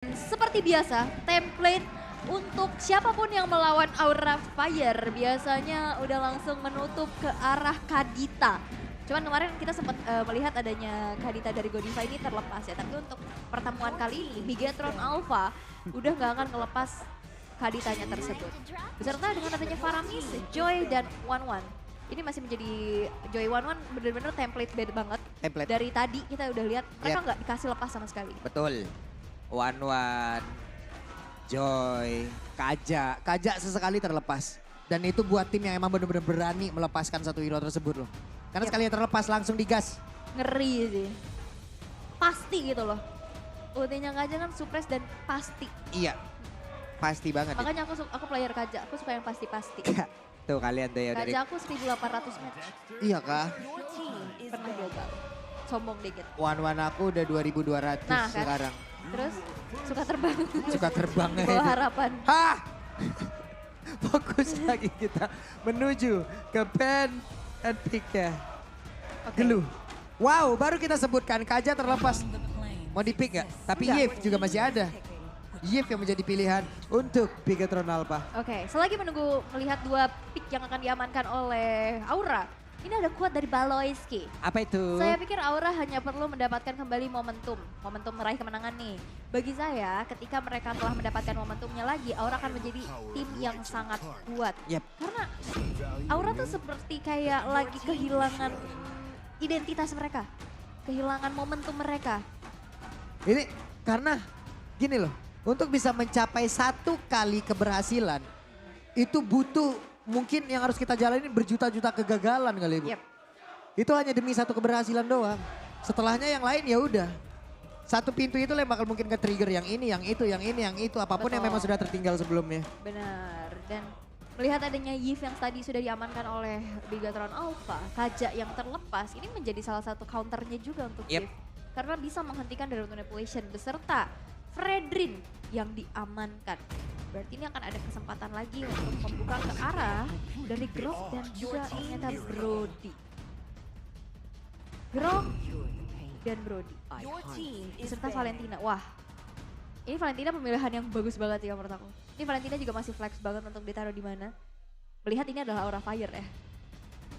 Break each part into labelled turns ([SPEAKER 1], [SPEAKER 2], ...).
[SPEAKER 1] Seperti biasa, template untuk siapapun yang melawan Aura Fire biasanya udah langsung menutup ke arah Kadita. Cuman kemarin kita sempat melihat adanya Kadita dari Godiva ini terlepas ya. Tapi untuk pertemuan kali ini, Bigetron Alpha udah nggak akan ngelepas Kaditanya tersebut. Beserta dengan adanya Faramis, Joy, dan One. Ini masih menjadi Joy One bener-bener template bed banget.
[SPEAKER 2] Template.
[SPEAKER 1] Dari tadi kita udah lihat mereka nggak dikasih lepas sama sekali.
[SPEAKER 2] Betul. One, Joy, Kaja sesekali terlepas. Dan itu buat tim yang emang bener-bener berani melepaskan satu hero tersebut loh. Karena sekali terlepas langsung digas.
[SPEAKER 1] Ngeri sih. Pasti gitu loh. Ultinya Kaja kan suppress dan pasti.
[SPEAKER 2] Iya, pasti banget.
[SPEAKER 1] Makanya aku player Kaja, aku suka yang pasti-pasti.
[SPEAKER 2] Tuh kalian tuh ya dari...
[SPEAKER 1] Kaja aku 1800 match.
[SPEAKER 2] Iya kah?
[SPEAKER 1] Pernah gagal. Sombong dikit.
[SPEAKER 2] One aku udah 2200
[SPEAKER 1] Nah, kan?
[SPEAKER 2] sekarang.
[SPEAKER 1] Terus suka terbang.
[SPEAKER 2] Suka terbang
[SPEAKER 1] Bawa harapan.
[SPEAKER 2] Hah! Fokus lagi kita menuju ke pen and pick ya.
[SPEAKER 1] Okay.
[SPEAKER 2] Geluh. Wow, baru kita sebutkan Kaja terlepas. Mau di pick gak? Tapi Yif juga masih ada. Yif yang menjadi pilihan untuk Bigetron Alpha.
[SPEAKER 1] Oke, selagi menunggu melihat dua pick yang akan diamankan oleh Aura. Ini ada quote dari Baloyski.
[SPEAKER 2] Apa itu?
[SPEAKER 1] Saya pikir Aura hanya perlu mendapatkan kembali momentum meraih kemenangan nih. Bagi saya, ketika mereka telah mendapatkan momentumnya lagi, Aura akan menjadi tim yang sangat kuat.
[SPEAKER 2] Yep.
[SPEAKER 1] Karena Aura tuh seperti kayak lagi kehilangan identitas mereka, kehilangan momentum mereka.
[SPEAKER 2] Ini karena gini loh, untuk bisa mencapai satu kali keberhasilan, itu butuh mungkin yang harus kita jalani berjuta-juta kegagalan kali Ibu.
[SPEAKER 1] Yep.
[SPEAKER 2] Itu hanya demi satu keberhasilan doang. Setelahnya yang lain ya udah. Satu pintu itu yang bakal mungkin ke-trigger yang ini, yang itu, yang ini, yang itu. Apapun
[SPEAKER 1] Betul.
[SPEAKER 2] yang memang sudah tertinggal sebelumnya.
[SPEAKER 1] Benar. Dan melihat adanya Yif yang tadi sudah diamankan oleh Bigetron Alpha, Kaja yang terlepas, ini menjadi salah satu counternya juga untuk
[SPEAKER 2] Yep.
[SPEAKER 1] Yif. Karena bisa menghentikan dari manipulation beserta Fredrin yang diamankan. Berarti ini akan ada kesempatan lagi untuk membuka ke arah dari Grok dan juga ternyata Brody. Grok dan Brody. Beserta Valentina. Wah, ini Valentina pemilihan yang bagus banget ya menurut aku. Ini Valentina juga masih flex banget untuk ditaruh di mana. Melihat ini adalah Aura Fire ya.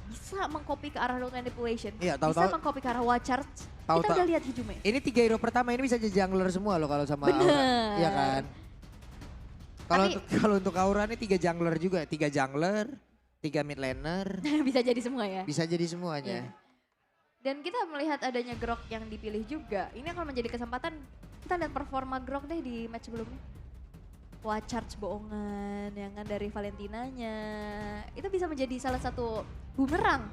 [SPEAKER 1] Bisa mengcopy ke arah Road Manipulation.
[SPEAKER 2] Iya,
[SPEAKER 1] bisa mengcopy ke arah Watch Charge. Kita udah lihat hijaunya.
[SPEAKER 2] Ini 3 hero pertama ini bisa jadi jungler semua loh kalau sama
[SPEAKER 1] Bener.
[SPEAKER 2] Aura. Iya kan? Kalau
[SPEAKER 1] Tapi-
[SPEAKER 2] untuk Aura ini 3 jungler juga. 3 jungler, 3 mid laner.
[SPEAKER 1] Bisa jadi semua ya.
[SPEAKER 2] Bisa jadi semuanya.
[SPEAKER 1] Iya. Dan kita melihat adanya Grok yang dipilih juga. Ini akan menjadi kesempatan kita lihat performa Grok deh di match sebelumnya. Wah, charge bohongan yang kan dari Valentinanya. Itu bisa menjadi salah satu bumerang.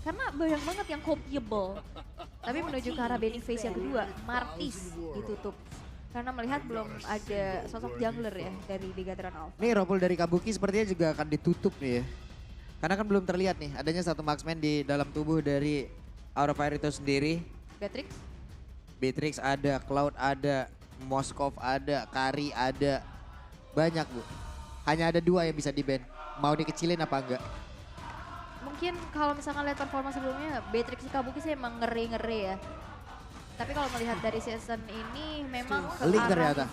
[SPEAKER 1] Karena banyak banget yang copyable. Tapi menuju ke arah Beniface yang kedua, Martis ditutup. Karena melihat belum ada sosok jungler ya dari Bigetron Alpha.
[SPEAKER 2] Nih Ropol dari Kabuki sepertinya juga akan ditutup nih ya. Karena kan belum terlihat nih adanya satu marksman di dalam tubuh dari Aura Fire itu sendiri.
[SPEAKER 1] Beatrix?
[SPEAKER 2] Beatrix ada, Cloud ada, Moskov ada, Kari ada. Banyak Bu. Hanya ada 2 yang bisa di-ban. Mau dikecilin apa enggak?
[SPEAKER 1] Mungkin kalau misalkan lihat performa sebelumnya, Beatrix di Kabuki sih emang ngeri-ngeri ya. Tapi kalau melihat dari season ini memang ke
[SPEAKER 2] Link
[SPEAKER 1] arah
[SPEAKER 2] ternyata.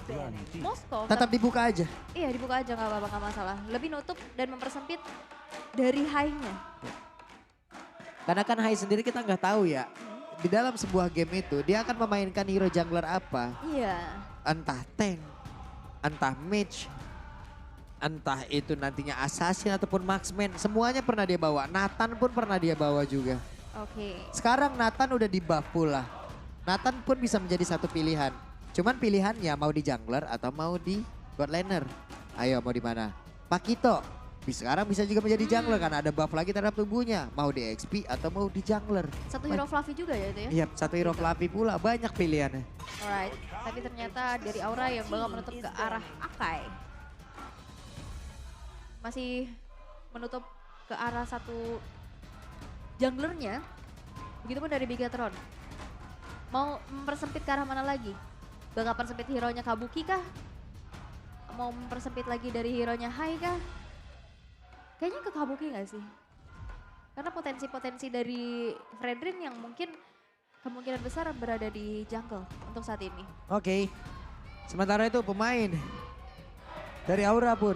[SPEAKER 1] Moskow.
[SPEAKER 2] Tetap dibuka aja.
[SPEAKER 1] Iya dibuka aja nggak apa-apa, nggak masalah. Lebih nutup dan mempersempit dari high-nya.
[SPEAKER 2] Karena kan Hai sendiri kita nggak tahu ya. Di dalam sebuah game itu dia akan memainkan hero jungler apa.
[SPEAKER 1] Iya.
[SPEAKER 2] Entah tank, entah mage, entah itu nantinya assassin ataupun marksman. Semuanya pernah dia bawa. Nathan pun pernah dia bawa juga.
[SPEAKER 1] Oke.
[SPEAKER 2] Sekarang Nathan udah di buff pula. Nathan pun bisa menjadi satu pilihan. Cuman pilihannya mau di jungler atau mau di bot laner. Ayo mau di mana? Pakito. Sekarang bisa juga menjadi jungler karena ada buff lagi terhadap tubuhnya. Mau di XP atau mau di jungler.
[SPEAKER 1] Satu hero fluffy juga ya itu ya?
[SPEAKER 2] Iya, satu hero fluffy pula. Banyak pilihannya.
[SPEAKER 1] Alright. Tapi ternyata dari Aura yang bakal menutup ke arah Akai. Masih menutup ke arah satu junglernya. Begitupun dari Bigetron. Mau mempersempit ke arah mana lagi? Bakal persempit hero-nya Kabuki kah? Mau mempersempit lagi dari hero-nya Hai kah? Kayaknya ke Kabuki gak sih? Karena potensi-potensi dari Fredrin yang mungkin kemungkinan besar berada di jungle untuk saat ini.
[SPEAKER 2] Oke. Sementara itu pemain dari Aura pun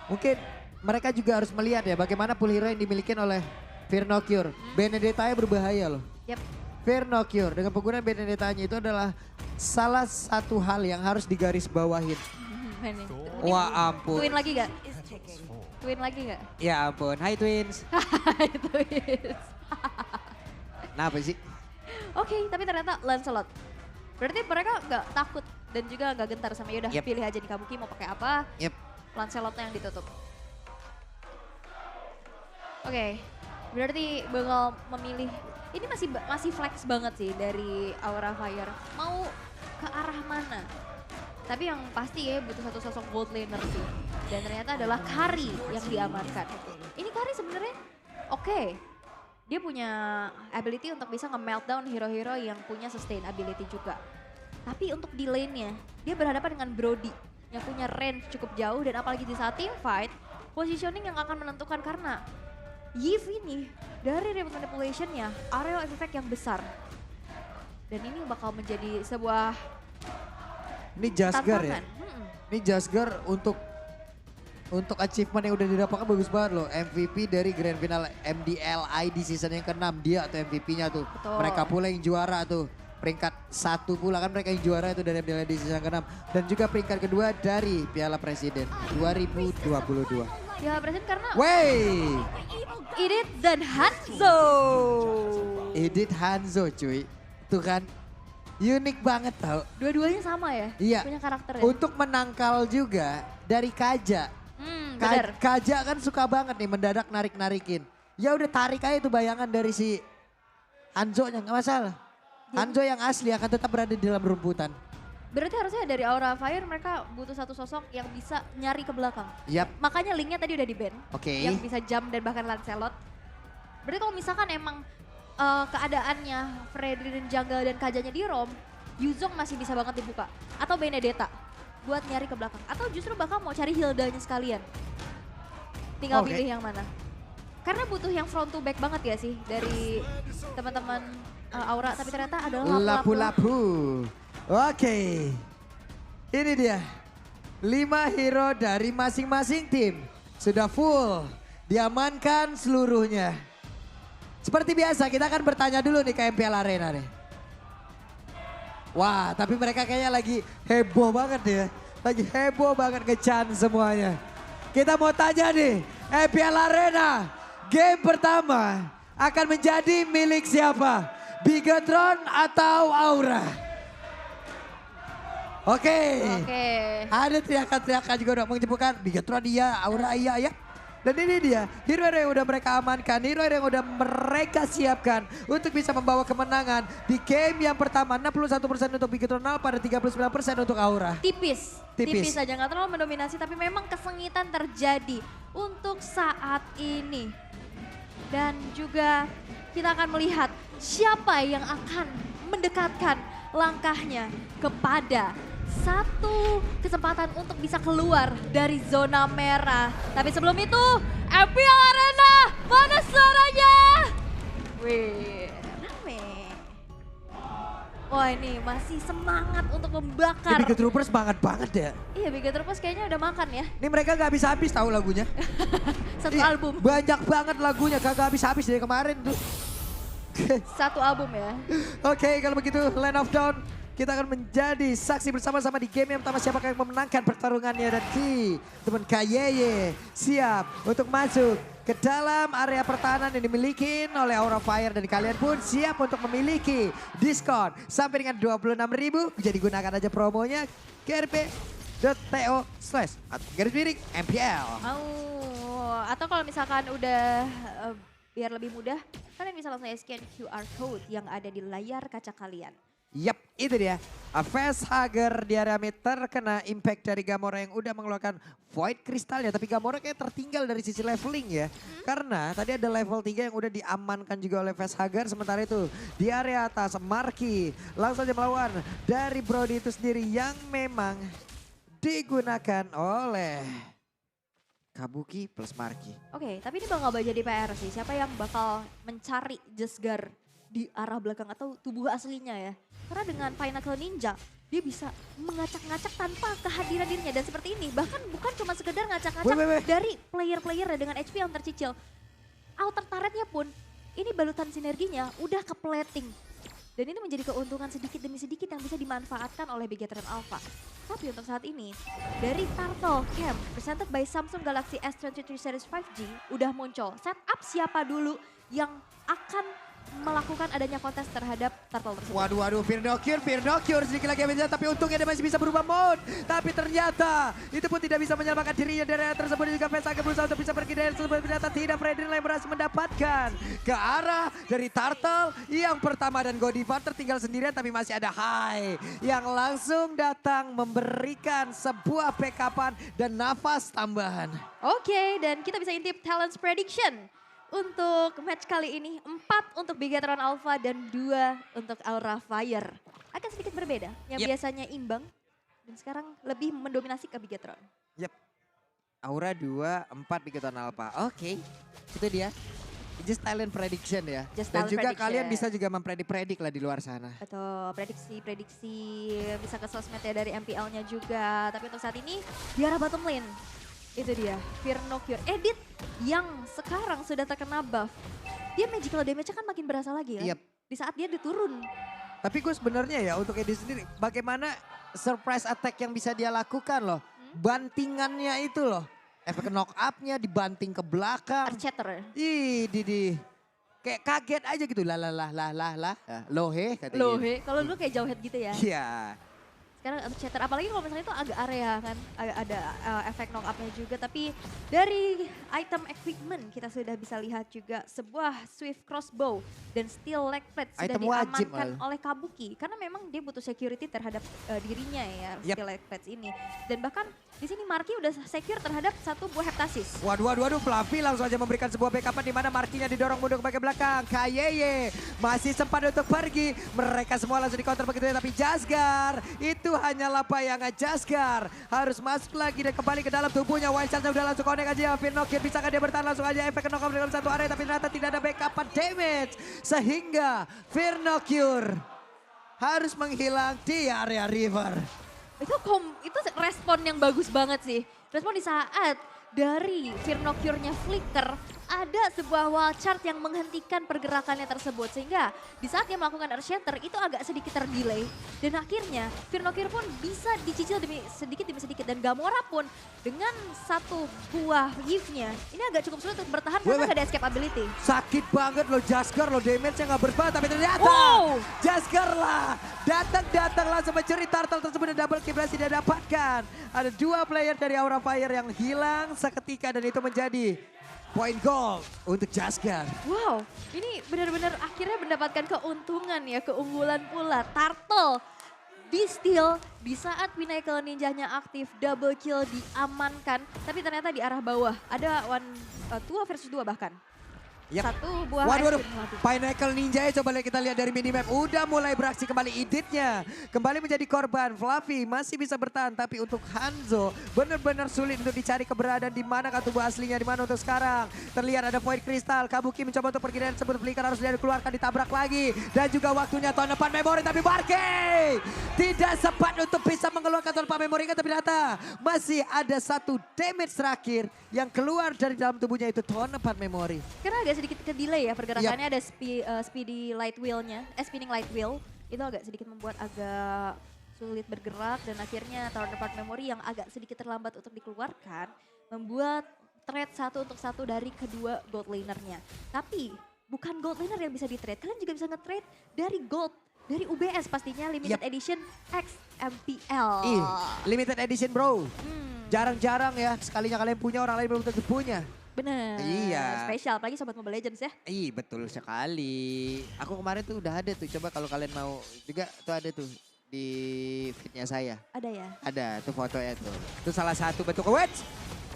[SPEAKER 2] mungkin mereka juga harus melihat ya bagaimana pool hero yang dimiliki oleh Firnocure. Benedetta berbahaya loh.
[SPEAKER 1] Yap.
[SPEAKER 2] Firnocure dengan penggunaan Benedetta-nya itu adalah salah satu hal yang harus digarisbawahin.
[SPEAKER 1] Ini.
[SPEAKER 2] Wah ampun.
[SPEAKER 1] Twin lagi gak? Twin lagi gak?
[SPEAKER 2] Ya ampun, hai Twins.
[SPEAKER 1] Twins.
[SPEAKER 2] Kenapa sih?
[SPEAKER 1] Oke, tapi ternyata Lancelot. Berarti mereka nggak takut dan juga nggak gentar sama yaudah
[SPEAKER 2] Yep.
[SPEAKER 1] pilih aja nih Kabuki mau pakai apa.
[SPEAKER 2] Yep.
[SPEAKER 1] Lancelotnya yang ditutup. Oke, berarti bakal memilih. Ini masih flex banget sih dari Aura Fire. Mau ke arah mana? Tapi yang pasti ya butuh satu sosok gold laner sih. Dan ternyata adalah Kari yang diamankan. Ini Kari sebenarnya oke. Dia punya ability untuk bisa nge-meltdown hero-hero yang punya sustain ability juga. Tapi untuk di lane-nya, dia berhadapan dengan Brody yang punya range cukup jauh dan apalagi di saat team fight, positioning yang akan menentukan karena Yves ini dari remote manipulation-nya, aerial effect yang besar. Dan ini bakal menjadi sebuah
[SPEAKER 2] Ini Jasgar ya.
[SPEAKER 1] tantangan.
[SPEAKER 2] Ini Jasgar untuk achievement yang udah didapatkan bagus banget loh. MVP dari Grand Final MDLI di season yang ke-6 dia atau MVP-nya tuh.
[SPEAKER 1] Betul.
[SPEAKER 2] Mereka pula yang juara tuh. Peringkat 1 pula kan mereka yang juara itu dari MDLI di season ke-6. Dan juga peringkat kedua dari Piala Presiden 2022.
[SPEAKER 1] Ya presiden karena
[SPEAKER 2] Wey!
[SPEAKER 1] Edith dan Hanzo.
[SPEAKER 2] Edith Hanzo cuy. Itu kan unik banget tau.
[SPEAKER 1] Dua-duanya sama ya?
[SPEAKER 2] Iya.
[SPEAKER 1] Punya karakter ya?
[SPEAKER 2] Untuk menangkal juga dari Kaja.
[SPEAKER 1] Bener.
[SPEAKER 2] Kaja kan suka banget nih mendadak narik-narikin. Ya udah tarik aja itu bayangan dari si Hanzo-nya, nggak masalah. Hanzo yang asli akan tetap berada di dalam rumputan.
[SPEAKER 1] Berarti harusnya dari Aura Fire mereka butuh satu sosok yang bisa nyari ke belakang.
[SPEAKER 2] Yap,
[SPEAKER 1] Makanya linknya tadi udah di ban.
[SPEAKER 2] oke.
[SPEAKER 1] Yang bisa jump dan bahkan Lancelot. Berarti kalau misalkan emang keadaannya Freddy dan Jungle dan Kajanya di Rom, Yuzong masih bisa banget dibuka. Atau Benedetta buat nyari ke belakang. Atau justru bakal mau cari Hildanya sekalian. Tinggal
[SPEAKER 2] Oke.
[SPEAKER 1] pilih yang mana. Karena butuh yang front to back banget ya sih dari teman-teman Aura. Tapi ternyata adalah lapu-lapu.
[SPEAKER 2] Lapu-lapu. Oke. Ini dia. 5 hero dari masing-masing tim. Sudah full. Diamankan seluruhnya. Seperti biasa kita akan bertanya dulu nih ke MPL Arena nih. Wah tapi mereka kayaknya lagi heboh banget ya. Lagi heboh banget nge-chan semuanya. Kita mau tanya nih, MPL Arena game pertama akan menjadi milik siapa? Bigatron atau Aura? Oke. Ada teriakan-teriakan juga udah menyebutkan Bigatron iya, Aura iya ya. Dan ini dia, hero yang udah mereka amankan, hero yang udah mereka siapkan untuk bisa membawa kemenangan di game yang pertama. 61% untuk Bigatron Alpha dan 39% untuk Aura.
[SPEAKER 1] Tipis aja nggak terlalu mendominasi tapi memang kesengitan terjadi untuk saat ini. Dan juga kita akan melihat siapa yang akan mendekatkan langkahnya kepada satu kesempatan untuk bisa keluar dari zona merah. Tapi sebelum itu, MPL Arena, mana suaranya? Wih, rame. Wah ini masih semangat untuk membakar.
[SPEAKER 2] Ini Bigot Troopers semangat banget ya.
[SPEAKER 1] Iya, Bigot Troopers kayaknya udah makan ya.
[SPEAKER 2] Ini mereka gak habis-habis tahu lagunya.
[SPEAKER 1] Satu
[SPEAKER 2] Ih,
[SPEAKER 1] album.
[SPEAKER 2] Banyak banget lagunya, kagak habis-habis dari kemarin tuh.
[SPEAKER 1] Satu album ya.
[SPEAKER 2] Oke, kalau begitu Land of Dawn kita akan menjadi saksi bersama-sama di game yang pertama siapakah yang memenangkan pertarungannya. Dan teman Kayeye siap untuk masuk ke dalam area pertahanan yang dimiliki oleh Aura Fire. Dan kalian pun siap untuk memiliki diskon sampai dengan 26.000. Jadi gunakan aja promonya krp.to/MPL.
[SPEAKER 1] Atau kalau misalkan udah biar lebih mudah, kalian bisa langsung scan QR code yang ada di layar kaca kalian.
[SPEAKER 2] Yap, itu dia. Facehugger di area mid terkena impact dari Gamora yang udah mengeluarkan Void Crystalnya. Tapi Gamora kayak tertinggal dari sisi leveling ya. Karena tadi ada level 3 yang udah diamankan juga oleh Facehugger. Sementara itu di area atas Marky langsung aja melawan dari Brody itu sendiri yang memang digunakan oleh Kabuki plus Marky.
[SPEAKER 1] Oke, tapi ini bakal jadi PR sih. Siapa yang bakal mencari Jesgar di arah belakang atau tubuh aslinya ya. Karena dengan Pinnacle Ninja dia bisa mengacak-ngacak tanpa kehadiran dirinya. Dan seperti ini, bahkan bukan cuma sekedar ngacak-ngacak
[SPEAKER 2] Weh.
[SPEAKER 1] dari player-player dengan HP yang tercicil. Outer turretnya pun, ini balutan sinerginya udah kepleting. Dan ini menjadi keuntungan sedikit demi sedikit yang bisa dimanfaatkan oleh Bigetron Alpha. Tapi untuk saat ini, dari Turtle Camp presented by Samsung Galaxy S23 Series 5G udah muncul. Setup siapa dulu yang akan melakukan adanya kontes terhadap Turtle tersebut.
[SPEAKER 2] Waduh, Firnocure sedikit lagi menjadi, tapi untungnya dia masih bisa berubah mode. Tapi ternyata itu pun tidak bisa menyelamatkan dirinya dari area tersebut. Dan juga Vesage berusaha untuk bisa pergi dari tersebut. Ternyata tidak, Fredrin yang berhasil mendapatkan ke arah dari Turtle yang pertama. Dan Godiva tertinggal sendirian, tapi masih ada Hai yang langsung datang memberikan sebuah backupan dan nafas tambahan.
[SPEAKER 1] Oke, dan kita bisa intip Talents Prediction. Untuk match kali ini 4 untuk Bigetron Alpha dan 2 untuk Aura Fire. Agak sedikit berbeda, yang biasanya imbang dan sekarang lebih mendominasi ke Bigetron.
[SPEAKER 2] Yep. Aura 2, 4 Bigetron Alpha. Oke, itu dia. Just talent prediction ya. Dan juga kalian bisa juga mempredik-predik lah di luar sana.
[SPEAKER 1] Atau prediksi bisa ke sosmednya dari MPL-nya juga. Tapi untuk saat ini di arah bottom lane. Itu dia, Firnocure Edit yang sekarang sudah terkena buff. Dia magical damage-nya kan makin berasa lagi ya.
[SPEAKER 2] Yep.
[SPEAKER 1] Di saat dia diturun.
[SPEAKER 2] Tapi gue sebenarnya ya untuk Edit sendiri, bagaimana surprise attack yang bisa dia lakukan loh. Bantingannya itu loh. Efek knock up-nya dibanting ke belakang.
[SPEAKER 1] Archater.
[SPEAKER 2] Ih, Didi. Kayak kaget aja gitu. Lah. Lohe katanya.
[SPEAKER 1] Lohe, kalau dulu kayak jauhead gitu ya.
[SPEAKER 2] Iya.
[SPEAKER 1] Sekarang Archater, apalagi kalau misalnya itu agak area kan. Ada efek knock up-nya juga. Tapi dari item equipment kita sudah bisa lihat juga sebuah Swift Crossbow dan Steel Leg Plate sudah
[SPEAKER 2] Item wajib
[SPEAKER 1] diamankan oleh Kabuki. Karena memang dia butuh security terhadap dirinya ya, Steel Leg Plates ini. Dan bahkan di sini Marky udah secure terhadap satu buah Heptasis.
[SPEAKER 2] Waduh, Fluffy langsung aja memberikan sebuah backupan di mana Markinya didorong mundur ke bagian belakang. Kayeye masih sempat untuk pergi. Mereka semua langsung di counter begitu ya, tapi Jasgar itu hanyalah bayangan. Jasgar harus masuk lagi dan kembali ke dalam tubuhnya. Wild Shot udah langsung connect aja. Firnocure bisakah dia bertahan langsung aja efek knock up dalam satu area, tapi ternyata tidak ada backupan damage. Sehingga Firnocure harus menghilang di area river.
[SPEAKER 1] Itu respon yang bagus banget sih. Respon di saat dari Firnocure-nya flicker, ada sebuah wall chart yang menghentikan pergerakannya tersebut. Sehingga di saat dia melakukan Earth Shatter itu agak sedikit terdelay. Dan akhirnya Firnocure pun bisa dicicil sedikit demi sedikit. Dan Gamora pun dengan satu buah Give-nya, ini agak cukup sulit untuk bertahan karena gak ada escape ability.
[SPEAKER 2] Sakit banget loh Jasgar loh, damage-nya gak berubah. Tapi ternyata Jasgar lah datang langsung mencuri Turtle tersebut dan double kill berhasil dia dapatkan. Ada 2 player dari Aura Fire yang hilang seketika dan itu menjadi point goal untuk Jasgar.
[SPEAKER 1] Wow, ini benar-benar akhirnya mendapatkan keuntungan ya, keunggulan pula. Turtle di steal di saat Pinnacle Ninjanya aktif, double kill diamankan. Tapi ternyata di arah bawah ada 2 versus 2 bahkan.
[SPEAKER 2] Yep.
[SPEAKER 1] Satu buah
[SPEAKER 2] Waduh,
[SPEAKER 1] ice cream.
[SPEAKER 2] Pinnacle Ninja ya, coba kita lihat dari minimap. Udah mulai beraksi kembali Editnya. Kembali menjadi korban. Fluffy masih bisa bertahan. Tapi untuk Hanzo benar-benar sulit untuk dicari keberadaan di mana tubuh aslinya. Di mana untuk sekarang. Terlihat ada Void Crystal. Kabuki mencoba untuk pergi dari tersebut. Flicker harus dia keluarkan, ditabrak lagi. Dan juga waktunya tahun depan memori. Tapi Marky tidak sempat untuk bisa mengeluarkan tahun depan memori. Tapi ternyata masih ada 1 damage terakhir yang keluar dari dalam tubuhnya itu tahun depan memori.
[SPEAKER 1] Karena agak sedikit ke delay ya pergerakannya, ada speedy light wheel-nya, spinning light wheel. Itu agak sedikit membuat agak sulit bergerak dan akhirnya Tower Part Memory yang agak sedikit terlambat untuk dikeluarkan membuat trade 1 untuk 1 dari kedua gold laner-nya. Tapi bukan gold laner yang bisa di-trade, kalian juga bisa nge-trade dari gold. Dari UBS pastinya limited edition X MPL.
[SPEAKER 2] Limited edition bro. Jarang-jarang ya, sekalinya kalian punya orang lain belum tentu punya.
[SPEAKER 1] Bener.
[SPEAKER 2] Iya.
[SPEAKER 1] Spesial, apalagi Sobat Mobile Legends ya.
[SPEAKER 2] Betul sekali. Aku kemarin tuh udah ada tuh, coba kalau kalian mau juga tuh ada tuh di feednya saya.
[SPEAKER 1] Ada ya?
[SPEAKER 2] Ada tuh fotonya tuh. Itu salah satu bentuk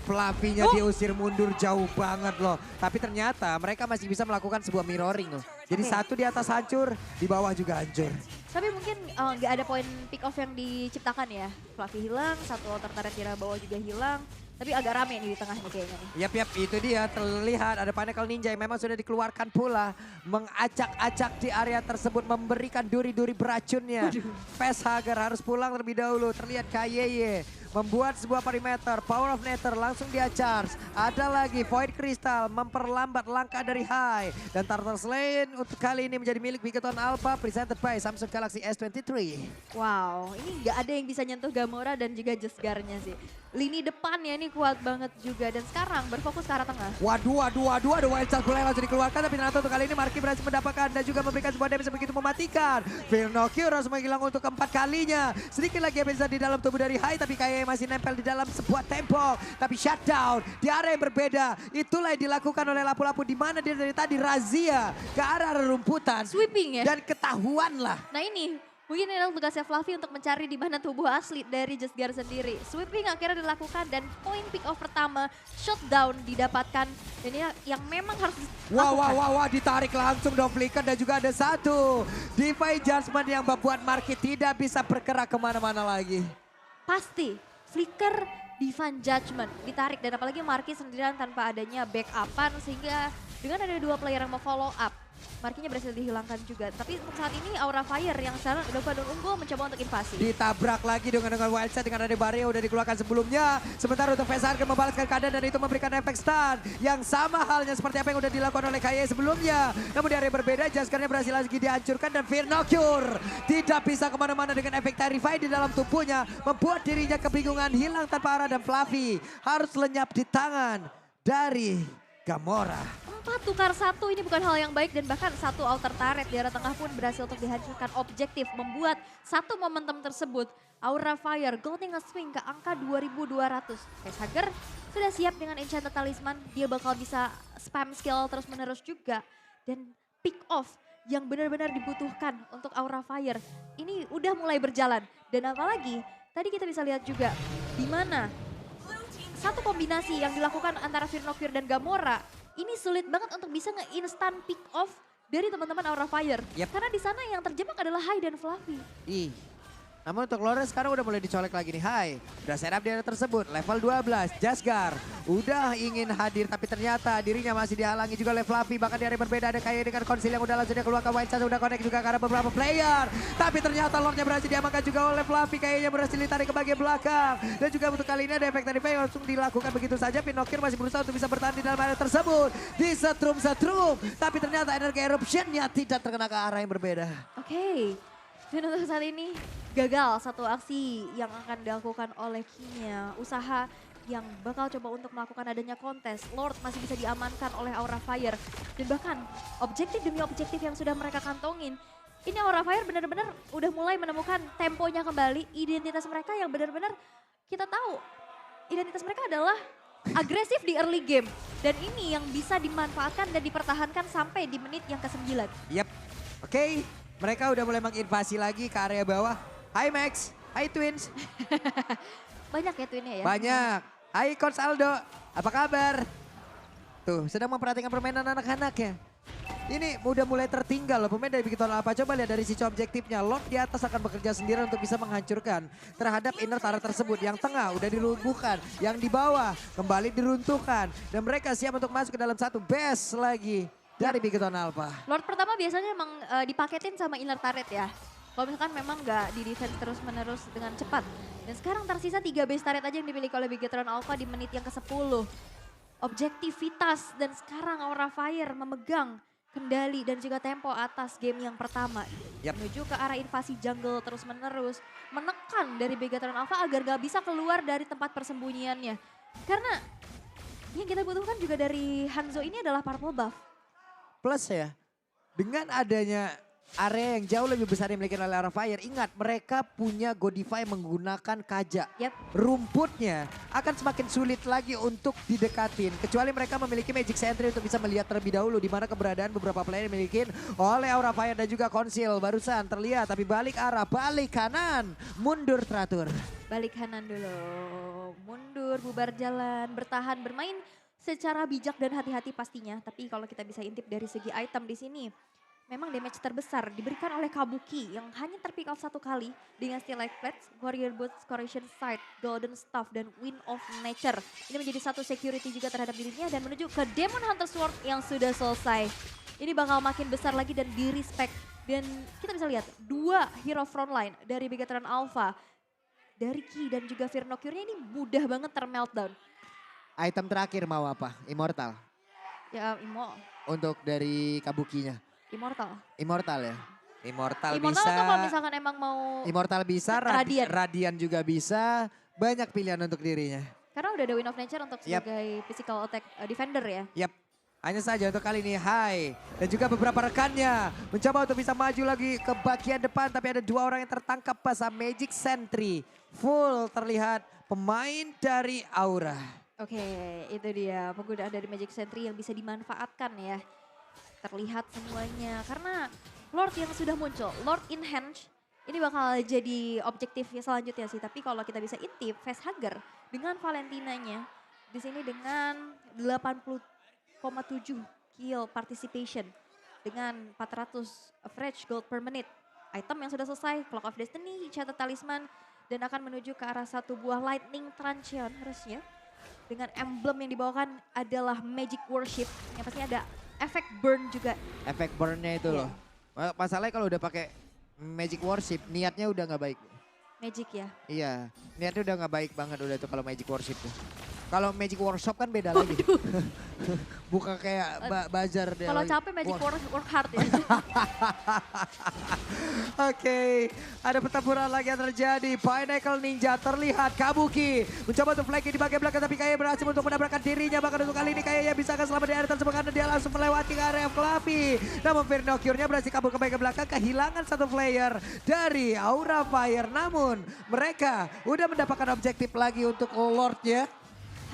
[SPEAKER 2] Fluffy-nya diusir mundur jauh banget loh. Tapi ternyata mereka masih bisa melakukan sebuah mirroring loh.
[SPEAKER 3] Jadi
[SPEAKER 1] Oke.
[SPEAKER 3] satu di atas hancur, di bawah juga hancur.
[SPEAKER 1] Tapi mungkin nggak ada poin pick off yang diciptakan ya. Fluffy hilang, satu altar turret di arah bawah juga hilang. Tapi agak rame nih di tengah nih kayaknya nih.
[SPEAKER 3] Yap, itu dia terlihat ada Pinnacle Ninja yang memang sudah dikeluarkan pula. Mengacak-acak di area tersebut, memberikan duri-duri beracunnya. Facehugger harus pulang terlebih dahulu, terlihat KYY. Membuat sebuah perimeter, Power of Nether langsung dia charge. Ada lagi Void Crystal memperlambat langkah dari High. Dan Turtle Lane untuk kali ini menjadi milik Bigoton Alpha presented by Samsung Galaxy S23.
[SPEAKER 1] Wow, ini nggak ada yang bisa nyentuh Gamora dan juga Jesgarnya sih. Lini depannya ini kuat banget juga dan sekarang berfokus ke arah tengah.
[SPEAKER 3] Waduh, ada Wild Charge pula yang langsung dikeluarkan. Tapi ternyata untuk kali ini Marky berhasil mendapatkan dan juga memberikan sebuah damage begitu mematikan. Vilnokir harus menghilang untuk keempat kalinya. Sedikit lagi yang bisa di dalam tubuh dari High, tapi kayaknya masih nempel di dalam sebuah tembok. Tapi shutdown di area yang berbeda. Itulah yang dilakukan oleh lapu-lapu di mana dia dari tadi razia ke arah rerumputan.
[SPEAKER 1] Sweeping ya.
[SPEAKER 3] Dan ketahuan lah.
[SPEAKER 1] Nah ini mungkin ini adalah tugasnya Fluffy untuk mencari di mana tubuh asli dari Jesgar sendiri. Sweeping akhirnya dilakukan dan poin pick off pertama shutdown didapatkan. Dan ini yang memang harus dilakukan.
[SPEAKER 3] Wah, ditarik langsung dong Flicker dan juga ada satu. Divine Judgment yang membuat Marky tidak bisa bergerak kemana-mana lagi.
[SPEAKER 1] Pasti Flicker Divine Judgment ditarik dan apalagi Marky sendirian tanpa adanya backupan sehingga dengan ada dua player yang mau follow up. Markinya berhasil dihilangkan juga. Tapi untuk saat ini Aura Fire yang sekarang udah pada unggul mencoba untuk invasi.
[SPEAKER 3] Ditabrak lagi dengan Wild Shot dengan ada barrier udah dikeluarkan sebelumnya. Sementara untuk Facehugger membalaskan keadaan dan itu memberikan efek stun. Yang sama halnya seperti apa yang udah dilakukan oleh KY sebelumnya. Namun di area berbeda Jaskarnya berhasil lagi dihancurkan dan Vilnokir tidak bisa kemana-mana dengan efek Terrify di dalam tubuhnya. Membuat dirinya kebingungan hilang tanpa arah dan Fluffy harus lenyap di tangan dari Gamora.
[SPEAKER 1] 4 tukar 1 ini bukan hal yang baik dan bahkan satu altar turret di arah tengah pun berhasil untuk dihancurkan objektif. Membuat satu momentum tersebut Aura Fire Golden Swing ke angka 2200. Facehugger sudah siap dengan Enchanted Talisman. Dia bakal bisa spam skill terus menerus juga. Dan pick off yang benar-benar dibutuhkan untuk Aura Fire ini udah mulai berjalan. Dan apalagi tadi kita bisa lihat juga di mana satu kombinasi yang dilakukan antara Vilnokir dan Gamora ini sulit banget untuk bisa nge-instant pick off dari teman-teman Aura Fire.
[SPEAKER 3] Yep.
[SPEAKER 1] Karena di sana yang terjebak adalah High dan Fluffy.
[SPEAKER 2] Namun untuk Lawrence sekarang udah mulai dicolek lagi nih. Hai, udah setup di area tersebut. Level 12, Jasgar udah ingin hadir tapi ternyata dirinya masih dihalangi juga oleh Fluffy. Bahkan di area berbeda ada kayak dengan konsil yang udah langsung dia keluarkan. Wild Shot udah connect juga karena beberapa player. Tapi ternyata Lordnya berhasil diamankan juga oleh Fluffy. Kayaknya berhasil ditarik ke bagian belakang. Dan juga untuk kali ini ada efek tadi yang langsung dilakukan begitu saja. Vilnokir masih berusaha untuk bisa bertahan di dalam area tersebut. Disetrum-setrum. Tapi ternyata energi eruptionnya tidak terkena ke arah yang berbeda.
[SPEAKER 1] Oke. Dan untuk saat ini gagal satu aksi yang akan dilakukan oleh Kinya. Usaha yang bakal coba untuk melakukan adanya kontes. Lord masih bisa diamankan oleh Aura Fire. Dan bahkan objektif demi objektif yang sudah mereka kantongin. Ini Aura Fire benar-benar udah mulai menemukan temponya kembali. Identitas mereka yang benar-benar kita tahu. Identitas mereka adalah agresif di early game. Dan ini yang bisa dimanfaatkan dan dipertahankan sampai di menit yang ke-9.
[SPEAKER 3] Yap, oke. Mereka udah mulai menginvasi lagi ke area bawah. Hai Max, hai Twins.
[SPEAKER 1] Banyak ya twinnya ya?
[SPEAKER 3] Banyak. Hai Coach Aldo, apa kabar? Tuh, sedang memperhatikan permainan anak-anak ya. Ini udah mulai tertinggal loh pemain dari Bigoton Alpha. Coba lihat dari sisi objektifnya. Lord di atas akan bekerja sendiri untuk bisa menghancurkan terhadap inner turret tersebut. Yang tengah udah dilumpuhkan, yang di bawah kembali diruntuhkan. Dan mereka siap untuk masuk ke dalam satu base lagi dari Bigoton Alpha.
[SPEAKER 1] Lord pertama biasanya emang dipaketin sama inner turret ya. Kalau misalkan memang nggak di defense terus menerus dengan cepat. Dan sekarang tersisa 3 base turret aja yang dimiliki oleh Bigetron Alpha di menit yang ke-10. Objektivitas dan sekarang Aura Fire memegang kendali dan juga tempo atas game yang pertama.
[SPEAKER 3] Yap.
[SPEAKER 1] Menuju ke arah invasi jungle terus menerus. Menekan dari Bigetron Alpha agar gak bisa keluar dari tempat persembunyiannya. Karena yang kita butuhkan juga dari Hanzo ini adalah purple buff.
[SPEAKER 3] Plus ya, dengan adanya area yang jauh lebih besar yang dimiliki oleh Aura Fire, ingat mereka punya Godify menggunakan kaja.
[SPEAKER 1] Yap.
[SPEAKER 3] Rumputnya akan semakin sulit lagi untuk didekatin. Kecuali mereka memiliki Magic Sentry untuk bisa melihat terlebih dahulu di mana keberadaan beberapa player yang dimiliki oleh Aura Fire dan juga Konsil. Barusan terlihat tapi balik arah, balik kanan, mundur teratur.
[SPEAKER 1] Balik kanan dulu, mundur, bubar jalan, bertahan, bermain secara bijak dan hati-hati pastinya. Tapi kalau kita bisa intip dari segi item di sini, memang damage terbesar diberikan oleh Kabuki yang hanya terpick off satu kali dengan Steel Light Plates, Warrior Boots, Corrosion Sight, Golden Staff, dan Wind of Nature. Ini menjadi satu security juga terhadap dirinya dan menuju ke Demon Hunter Sword yang sudah selesai. Ini bakal makin besar lagi dan di-respect. Dan kita bisa lihat dua hero frontline dari Bigetron Alpha, dari Ki dan juga Firnocure-nya ini mudah banget termeltdown.
[SPEAKER 2] Item terakhir mau apa? Immortal.
[SPEAKER 1] Ya, Imo.
[SPEAKER 2] Untuk dari Kabukinya.
[SPEAKER 1] Immortal.
[SPEAKER 2] Immortal ya?
[SPEAKER 3] Immortal
[SPEAKER 1] Immortal
[SPEAKER 3] bisa.
[SPEAKER 1] atau kalau misalkan emang mau...
[SPEAKER 2] Immortal bisa,
[SPEAKER 1] Radiant.
[SPEAKER 2] Radiant juga bisa. Banyak pilihan untuk dirinya.
[SPEAKER 1] Karena udah ada Wind of Nature untuk sebagai physical attack defender ya.
[SPEAKER 3] Yap. Hanya saja untuk kali ini Hai dan juga beberapa rekannya mencoba untuk bisa maju lagi ke bagian depan. Tapi ada dua orang yang tertangkap basah. Magic Sentry full terlihat pemain dari Aura.
[SPEAKER 1] Oke, itu dia penggunaan dari Magic Sentry yang bisa dimanfaatkan ya. Terlihat semuanya karena Lord yang sudah muncul, Lord in Hand ini bakal jadi objektifnya selanjutnya sih. Tapi kalau kita bisa intip Facehugger dengan Valentinanya di sini dengan 80,7 kill participation dengan 400 average gold per minute. Item yang sudah selesai, Clock of Destiny, Shattered Talisman, dan akan menuju ke arah satu buah Lightning Truncheon harusnya. Dengan emblem yang dibawakan adalah Magic Worship, yang pasti ada efek burn juga.
[SPEAKER 2] Efek burn-nya itu loh. Masalahnya kalau udah pakai Magic Worship, niatnya udah nggak baik.
[SPEAKER 1] Magic ya.
[SPEAKER 2] Iya, niatnya udah nggak baik banget udah itu kalau Magic Worship tuh. Kalau Magic Workshop kan beda lagi. Bukan kayak bazar dia.
[SPEAKER 1] Kalau capek Magic work hard ya.
[SPEAKER 3] Oke, ada pertempuran lagi yang terjadi. Pinnacle Ninja terlihat Kabuki mencoba untuk flanking di bagian belakang tapi kayaknya berhasil untuk mendapatkan dirinya. Bahkan untuk kali ini kayaknya bisa akan selamat di area tersebut karena dia langsung melewati ke area Fluffy. Namun Firnocure-nya berhasil kabur ke bagian belakang, kehilangan satu player dari Aura Fire. Namun mereka udah mendapatkan objektif lagi untuk Lord-nya.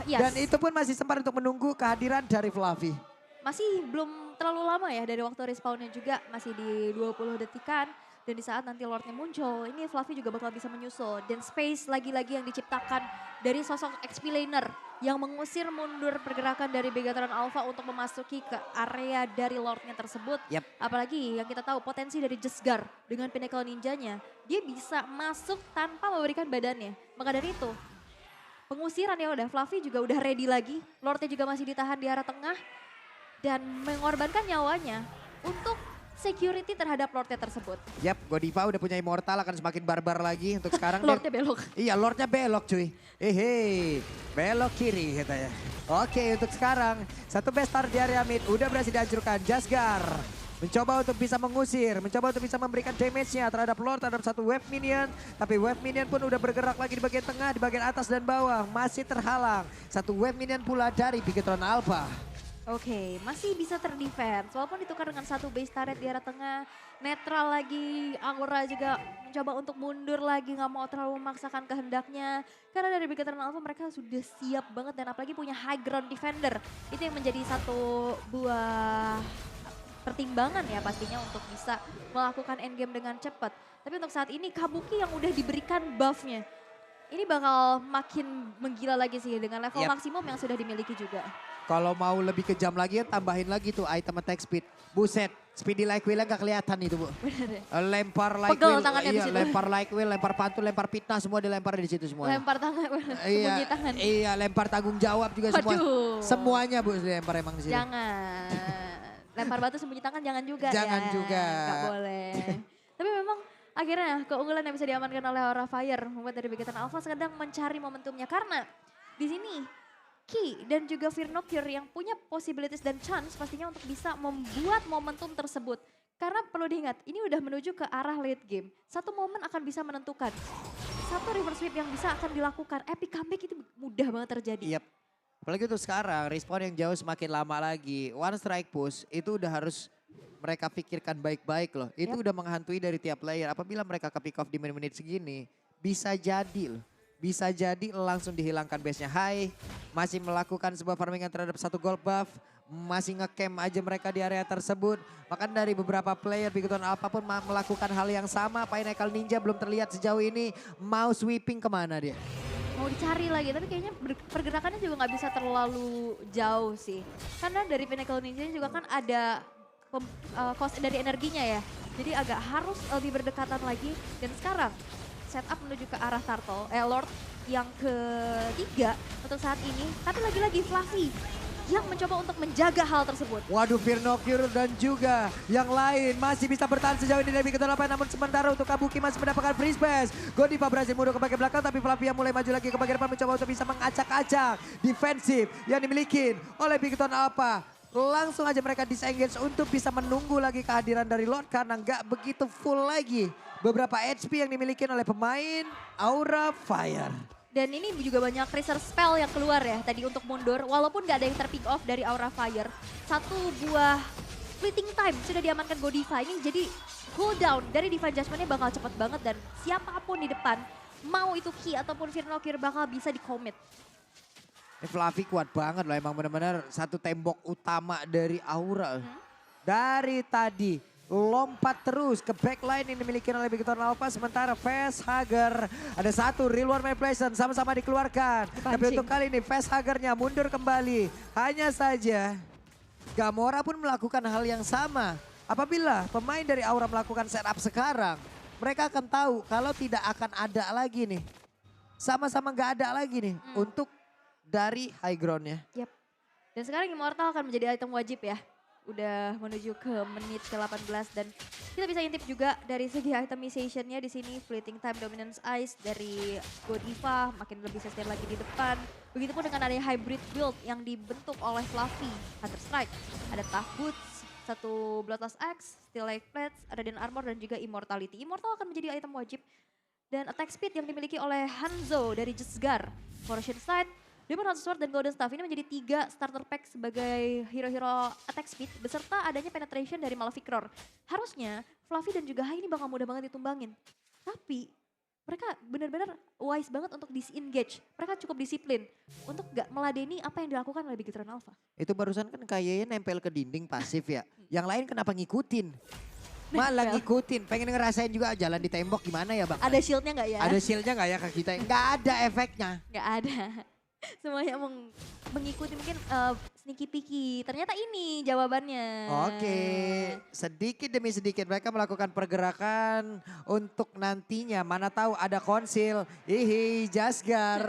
[SPEAKER 1] Yes.
[SPEAKER 3] Dan itu pun masih sempat untuk menunggu kehadiran dari Fluffy.
[SPEAKER 1] Masih belum terlalu lama ya dari waktu respawnnya juga, masih di 20 detikan. Dan di saat nanti Lordnya muncul, ini Fluffy juga bakal bisa menyusul. Dan space lagi-lagi yang diciptakan dari sosok XP laner yang mengusir mundur pergerakan dari Bigetron Alpha untuk memasuki ke area dari Lordnya tersebut.
[SPEAKER 3] Yap.
[SPEAKER 1] Apalagi yang kita tahu potensi dari Jesgar dengan Pinnacle Ninjanya, dia bisa masuk tanpa memberikan badannya. Maka dari itu, pengusiran ya udah, Fluffy juga udah ready lagi. Lordnya juga masih ditahan di arah tengah. Dan mengorbankan nyawanya untuk security terhadap Lordnya tersebut.
[SPEAKER 3] Yap, Godiva udah punya Immortal, akan semakin barbar lagi untuk sekarang.
[SPEAKER 1] Lordnya belok.
[SPEAKER 3] Iya, Lordnya belok cuy. Belok kiri katanya. Oke, untuk sekarang satu bestar di area mid udah berhasil dihancurkan. Jasgar mencoba untuk bisa mengusir, mencoba untuk bisa memberikan damage-nya terhadap Lord, terhadap satu wave minion. Tapi wave minion pun udah bergerak lagi di bagian tengah, di bagian atas dan bawah. Masih terhalang. Satu wave minion pula dari Bigetron Alpha.
[SPEAKER 1] Oke, masih bisa terdefense. Walaupun ditukar dengan satu base turret di arah tengah. Netral lagi, Aura juga mencoba untuk mundur lagi. Gak mau terlalu memaksakan kehendaknya. Karena dari Bigetron Alpha mereka sudah siap banget. Dan apalagi punya high ground defender. Itu yang menjadi satu buah pertimbangan ya pastinya untuk bisa melakukan endgame dengan cepat. Tapi untuk saat ini Kabuki yang udah diberikan buff-nya. Ini bakal makin menggila lagi sih dengan level maksimum yang sudah dimiliki juga.
[SPEAKER 2] Kalau mau lebih kejam lagi ya tambahin lagi tuh item attack speed. Buset, speedy like wheel gak kelihatan itu bu.
[SPEAKER 1] Bener ya?
[SPEAKER 2] Lempar like
[SPEAKER 1] Pegel
[SPEAKER 2] wheel,
[SPEAKER 1] tangannya di
[SPEAKER 2] iya,
[SPEAKER 1] situ.
[SPEAKER 2] lempar like wheel, lempar pantul, lempar fitnah semua dilempar di situ semua.
[SPEAKER 1] Lempar tangan,
[SPEAKER 2] Iya,
[SPEAKER 1] sembunyi tangan.
[SPEAKER 2] iya, lempar tanggung jawab juga semua.
[SPEAKER 1] Waduh.
[SPEAKER 2] Semuanya bu dilempar emang di sini.
[SPEAKER 1] Jangan. Lempar batu sembunyi tangan jangan juga
[SPEAKER 2] Jangan
[SPEAKER 1] ya.
[SPEAKER 2] juga.
[SPEAKER 1] Gak boleh. Tapi memang akhirnya keunggulan yang bisa diamankan oleh Aura Fire membuat dari Bigetron Alpha sedang mencari momentumnya. Karena di sini Ki dan juga Firnocure yang punya possibilities dan chance pastinya untuk bisa membuat momentum tersebut. Karena perlu diingat, ini udah menuju ke arah late game. Satu momen akan bisa menentukan. Satu reverse sweep yang bisa akan dilakukan. Epic comeback itu mudah banget terjadi.
[SPEAKER 2] Yap. Apalagi untuk sekarang, respawn yang jauh semakin lama lagi. One strike push itu udah harus mereka pikirkan baik-baik loh. Itu udah menghantui dari tiap player. Apabila mereka ke pick off di menit-menit segini, bisa jadi loh. Bisa jadi langsung dihilangkan base-nya. Hai, masih melakukan sebuah farmingan terhadap satu gold buff. Masih ngecamp aja mereka di area tersebut. Bahkan dari beberapa player Bigetron Alpha pun melakukan hal yang sama. Pinnacle Ninja belum terlihat sejauh ini. Mau sweeping kemana dia?
[SPEAKER 1] Mau dicari lagi, tapi kayaknya pergerakannya juga nggak bisa terlalu jauh sih. Karena dari Pinnacle Ninja juga kan ada cost dari energinya ya. Jadi agak harus lebih berdekatan lagi. Dan sekarang setup menuju ke arah Lord yang ketiga untuk saat ini. Tapi lagi-lagi Fluffy yang mencoba untuk menjaga hal tersebut.
[SPEAKER 3] Waduh, Firnocure dan juga yang lain masih bisa bertahan sejauh ini dari Big 8. Namun sementara untuk Kabuki masih mendapatkan free space. Godiva berhasil mundur ke bagian belakang, tapi Flavia mulai maju lagi ke bagian depan mencoba untuk bisa mengacak-acak defensif yang dimiliki oleh Big Alpha. Langsung aja mereka disengage untuk bisa menunggu lagi kehadiran dari Lord karena nggak begitu full lagi beberapa HP yang dimiliki oleh pemain Aura Fire.
[SPEAKER 1] Dan ini juga banyak reserve spell yang keluar ya tadi untuk mundur. Walaupun gak ada yang terpick off dari Aura Fire. Satu buah fleeting time sudah diamankan Godiva. Ini jadi cooldown dari Divine Judgment-nya bakal cepet banget. Dan siapapun di depan, mau itu Ki ataupun Firnocure bakal bisa di-commit.
[SPEAKER 3] Ini Fluffy kuat banget loh, emang benar-benar satu tembok utama dari Aura. Dari tadi lompat terus ke backline yang dimiliki oleh Big Alpha. Sementara Facehugger ada satu real war manipulation sama-sama dikeluarkan. Tapi untuk kali ini Facehugger-nya mundur kembali. Hanya saja Gamora pun melakukan hal yang sama. Apabila pemain dari Aura melakukan setup sekarang, mereka akan tahu kalau tidak akan ada lagi nih. Sama-sama nggak ada lagi nih untuk dari high ground-nya.
[SPEAKER 1] Yap. Dan sekarang Immortal akan menjadi item wajib ya. Udah menuju ke menit ke-18 dan kita bisa intip juga dari segi itemization-nya di sini Fleeting Time, Dominance Ice dari Godiva makin lebih sustain lagi di depan. Begitupun dengan adanya hybrid build yang dibentuk oleh Fluffy, Hunter Strike, ada Tough Boots, satu Bloodlust Axe, Steel Light Plates, Radiant Armor dan juga Immortality. Immortal akan menjadi item wajib dan attack speed yang dimiliki oleh Hanzo dari Jesgar, Corrosion Sight, Demon Hunter Sword dan Golden Staff ini menjadi 3 starter pack sebagai hero-hero attack speed beserta adanya penetration dari Maleficror. Harusnya Fluffy dan juga Hai ini bakal mudah banget ditumbangin. Tapi mereka benar-benar wise banget untuk disengage. Mereka cukup disiplin untuk gak meladeni apa yang dilakukan oleh Big Alpha.
[SPEAKER 3] Itu barusan kan kayaknya nempel ke dinding pasif ya. Yang lain kenapa ngikutin? Malah ngikutin, pengen ngerasain juga jalan di tembok gimana ya Bang?
[SPEAKER 1] Ada shieldnya gak ya?
[SPEAKER 3] Ada shieldnya gak ya ke kita? Gak ada efeknya.
[SPEAKER 1] Gak ada. Semuanya mengikuti mungkin sneaky peeky. Ternyata ini jawabannya.
[SPEAKER 3] Oke, sedikit demi sedikit mereka melakukan pergerakan untuk nantinya. Mana tahu ada konsil. Jasgar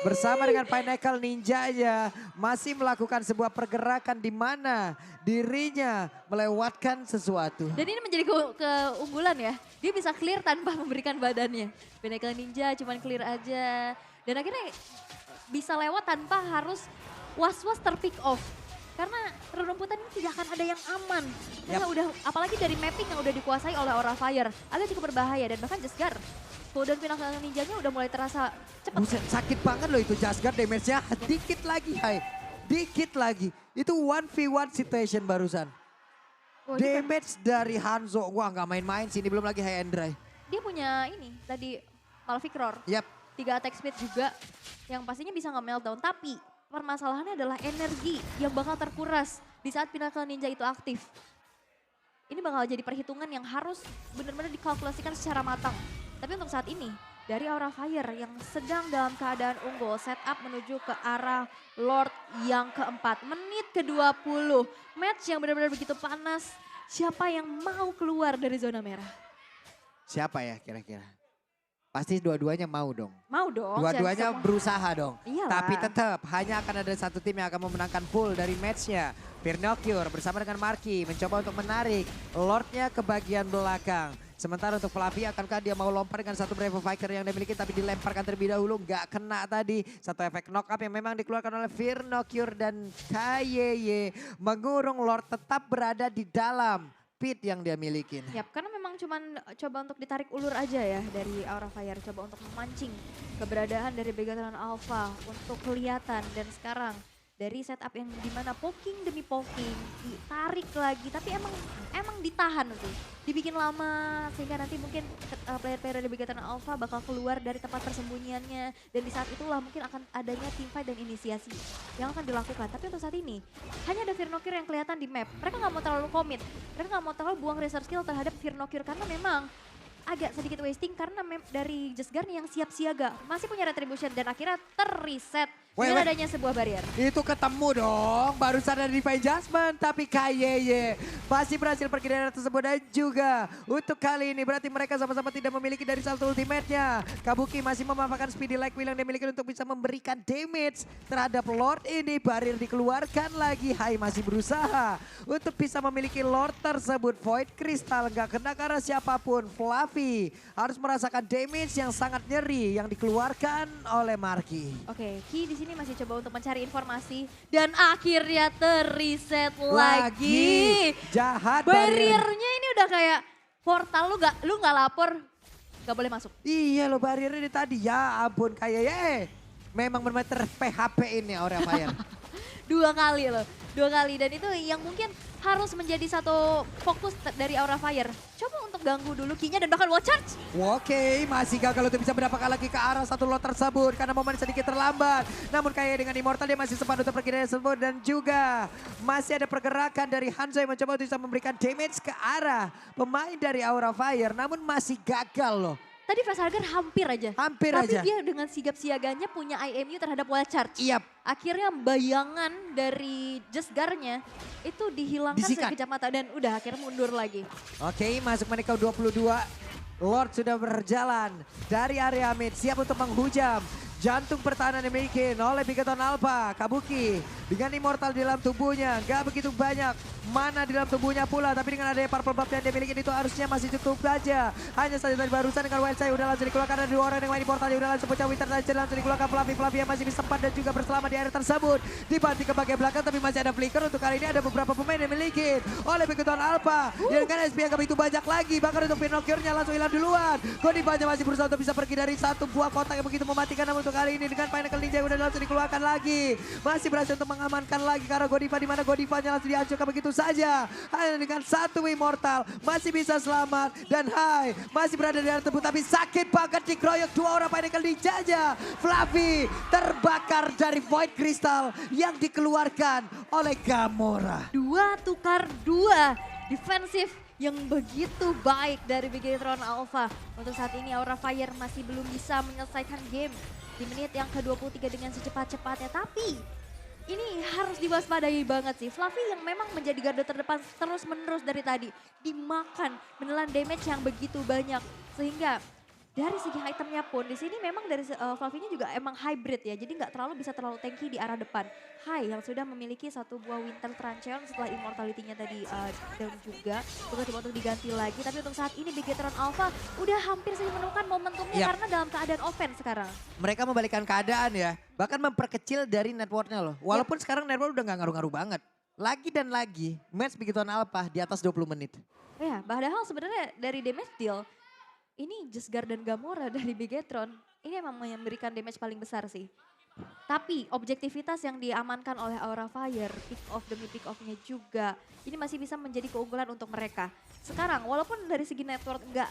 [SPEAKER 3] bersama dengan Pinnacle Ninja aja masih melakukan sebuah pergerakan di mana dirinya melewatkan sesuatu.
[SPEAKER 1] Dan ini menjadi keunggulan ya. Dia bisa clear tanpa memberikan badannya. Pinnacle Ninja cuman clear aja. Dan akhirnya bisa lewat tanpa harus was-was terpick off. Karena rerumputan ini tidak akan ada yang aman. Karena udah, apalagi dari mapping yang udah dikuasai oleh Aura Fire. Agak cukup berbahaya dan bahkan Jesgar. Cooldown Pinnacle Ninjanya udah mulai terasa cepat.
[SPEAKER 3] Buset, sakit banget loh itu Jasgar, damage-nya dikit lagi Hai. Dikit lagi. Itu 1v1 situation barusan. Damage dari Hanzo. Wah nggak main-main sih, ini belum lagi high and dry.
[SPEAKER 1] Dia punya ini tadi Maleficror.
[SPEAKER 3] Yap.
[SPEAKER 1] 3 attack speed juga yang pastinya bisa nge-meltdown. Tapi permasalahannya adalah energi yang bakal terkuras di saat Pinnacle Ninja itu aktif. Ini bakal jadi perhitungan yang harus benar-benar dikalkulasikan secara matang. Tapi untuk saat ini dari Aura Fire yang sedang dalam keadaan unggul setup menuju ke arah Lord yang keempat. Menit ke-20, match yang benar-benar begitu panas. Siapa yang mau keluar dari zona merah?
[SPEAKER 3] Siapa ya kira-kira? Pasti dua-duanya mau dong.
[SPEAKER 1] Mau dong.
[SPEAKER 3] Dua-duanya berusaha dong.
[SPEAKER 1] Iyalah.
[SPEAKER 3] Tapi tetap hanya akan ada satu tim yang akan memenangkan pool dari matchnya. Firnocure bersama dengan Marky mencoba untuk menarik Lordnya ke bagian belakang. Sementara untuk Fluffy akankah dia mau lompat dengan satu Brave Fighter yang dimiliki tapi dilemparkan terlebih dahulu. Nggak kena tadi. Satu efek knock up yang memang dikeluarkan oleh Firnocure dan KYY. Mengurung Lord tetap berada di dalam pit yang dia milikin.
[SPEAKER 1] Yap, karena memang cuman coba untuk ditarik ulur aja ya dari Aura Fire. Coba untuk memancing keberadaan dari Begaton Alpha untuk kelihatan. Dan sekarang dari setup yang dimana poking demi poking ditarik lagi. Tapi emang ditahan sih. Dibikin lama sehingga nanti mungkin player-player dari Begaton Alpha bakal keluar dari tempat persembunyiannya. Dan di saat itulah mungkin akan adanya teamfight dan inisiasi yang akan dilakukan. Tapi untuk saat ini hanya ada Firnocure yang kelihatan di map. Mereka nggak mau terlalu komit. Mereka nggak mau terlalu buang resource skill terhadap Firnocure karena memang agak sedikit wasting karena dari Just Guard yang siap siaga. Masih punya retribution dan akhirnya terreset dengan adanya sebuah barrier.
[SPEAKER 3] Itu ketemu dong, barusan ada Divine Judgment, tapi KYY masih berhasil pergi dari area tersebut. Dan juga untuk kali ini berarti mereka sama-sama tidak memiliki dari salto ultimate-nya. Kabuki masih memanfaatkan speedy like wheel yang dia miliki untuk bisa memberikan damage terhadap Lord ini. Barrier dikeluarkan lagi, Hai masih berusaha untuk bisa memiliki Lord tersebut. Void Crystal nggak kena karena siapapun. Fluffy harus merasakan damage yang sangat nyeri yang dikeluarkan oleh Marky.
[SPEAKER 1] Oke, Ki di sini masih coba untuk mencari informasi dan akhirnya terreset lagi.
[SPEAKER 3] Jahat
[SPEAKER 1] Barriernya ini udah kayak portal, lu nggak lapor nggak boleh masuk.
[SPEAKER 3] Iya loh, barriernya ini tadi, ya ampun kayak memang benar-benar ter-PHP ini Aura Fire.
[SPEAKER 1] 2 kali loh, 2 kali dan itu yang mungkin harus menjadi satu fokus dari Aura Fire. Coba untuk ganggu dulu Ki-nya dan bahkan wall charge.
[SPEAKER 3] Oke, masih gagal untuk bisa mendapatkan lagi ke arah satu lot tersebut karena momen sedikit terlambat. Namun kayak dengan Immortal dia masih sempat untuk pergi dari tersebut dan juga masih ada pergerakan dari Hanzo yang mencoba untuk bisa memberikan damage ke arah pemain dari Aura Fire. Namun masih gagal loh.
[SPEAKER 1] Tadi Facehugger hampir aja.
[SPEAKER 3] Hampir
[SPEAKER 1] Tapi
[SPEAKER 3] aja.
[SPEAKER 1] dia dengan sigap siaganya punya IMU terhadap wall charge.
[SPEAKER 3] Iyap.
[SPEAKER 1] Akhirnya bayangan dari Just Guard-nya itu dihilangkan
[SPEAKER 3] Disikat.
[SPEAKER 1] sekejap mata dan udah akhirnya mundur lagi.
[SPEAKER 3] Oke, masuk menit ke 22. Lord sudah berjalan dari area mid, siap untuk menghujam. Jantung pertahanan dimiliki oleh Bigoton Alpha. Kabuki dengan Immortal di dalam tubuhnya. Gak begitu banyak mana di dalam tubuhnya pula. Tapi dengan adanya Purple Buff yang dia miliki itu harusnya masih cukup saja. Hanya saja tadi barusan dengan Wild Side udah langsung dikeluarkan. Ada 2 orang yang main Immortal. Udah langsung pecah Winter Launcher. Langsung dikeluarkan Fluffy yang masih bisa sempat dan juga berselamat di area tersebut. Dibanting ke bagian belakang tapi masih ada flicker. Untuk kali ini ada beberapa pemain yang dimiliki oleh Bigoton Alpha. Dengan SP yang gak begitu banyak lagi. Bahkan untuk Pinocchio-nya langsung hilang duluan. Godivanya masih berusaha untuk bisa pergi dari satu buah kotak yang begitu mematikan. Namun untuk kali ini dengan Pinnacle Ninja udah langsung dikeluarkan lagi. Masih berhasil untuk mengamankan lagi karena Godiva di mana Godivanya langsung dihancurkan begitu saja. Hanya dengan satu Immortal masih bisa selamat dan Hai masih berada di area tersebut tapi sakit banget dikeroyok 2 orang Pinnacle Ninja aja. Fluffy terbakar dari Void Crystal yang dikeluarkan oleh Gamora.
[SPEAKER 1] 2 tukar 2 defensif yang begitu baik dari Bigetron Alpha. Untuk saat ini Aura Fire masih belum bisa menyelesaikan game di menit yang ke-23 dengan secepat-cepatnya. Tapi ini harus diwaspadai banget sih. Fluffy yang memang menjadi garda terdepan terus-menerus dari tadi. Dimakan, menelan damage yang begitu banyak. Sehingga dari segi itemnya pun di sini memang dari Fluffy-nya juga emang hybrid ya. Jadi nggak bisa terlalu tanky di arah depan. Hai yang sudah memiliki satu buah Winter Truncheon setelah immortality-nya tadi down juga. Coba untuk diganti lagi. Tapi untuk saat ini Bigetron Alpha udah hampir saja menemukan momentumnya karena dalam keadaan offense sekarang.
[SPEAKER 3] Mereka membalikkan keadaan ya. Bahkan memperkecil dari networknya loh. Walaupun sekarang network udah gak ngaruh-ngaruh banget. Lagi dan lagi match Bigetron Alpha di atas 20 menit.
[SPEAKER 1] Ya padahal sebenarnya dari damage deal ini Just Guard dan Gamora dari Bigetron ini emang memberikan damage paling besar sih. Tapi objektivitas yang diamankan oleh Aura Fire, pick off demi pick off-nya juga, ini masih bisa menjadi keunggulan untuk mereka. Sekarang walaupun dari segi network enggak